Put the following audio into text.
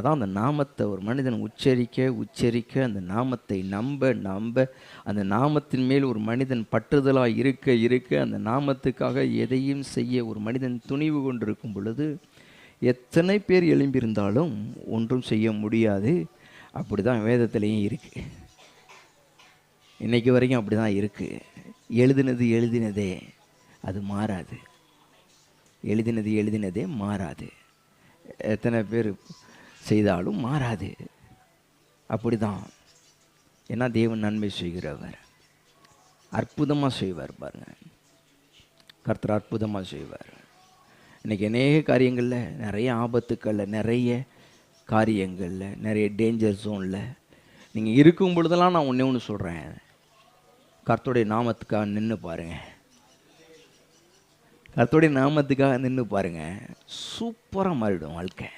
அதான் அந்த நாமத்தை ஒரு மனிதன் உச்சரிக்க அந்த நாமத்தை நம்ப அந்த நாமத்தின் மேல் ஒரு மனிதன் பற்றுதலாக இருக்க அந்த நாமத்துக்காக எதையும் செய்ய ஒரு மனிதன் துணிவு கொண்டிருக்கும் பொழுது எத்தனை பேர் எழும்பியிருந்தாலும் ஒன்றும் செய்ய முடியாது. அப்படி தான் வேதத்திலையும் இருக்குது. இன்றைக்கு வரைக்கும் அப்படி தான் இருக்குது. எழுதினதே அது மாறாது. எழுதினதே மாறாது. எத்தனை பேர் செய்தாலும் மாறாது. அப்படி தான். ஏன்னா தேவன் நன்மை செய்கிறவர், அற்புதமாக செய்வார். பாருங்கள், கர்த்தர் அற்புதமாக செய்வார். இன்றைக்கி அநேக காரியங்களில், நிறைய ஆபத்துக்களில், நிறைய காரியங்களில், நிறைய டேஞ்சர் ஜோனில் நீங்கள் இருக்கும் பொழுதெல்லாம் நான் ஒன்று சொல்கிறேன், கர்த்தருடைய நாமத்துக்காக நின்று பாருங்கள். கர்த்தருடைய நாமத்துக்காக நின்று பாருங்கள், சூப்பராக மாறிடும் வாழ்க்கை.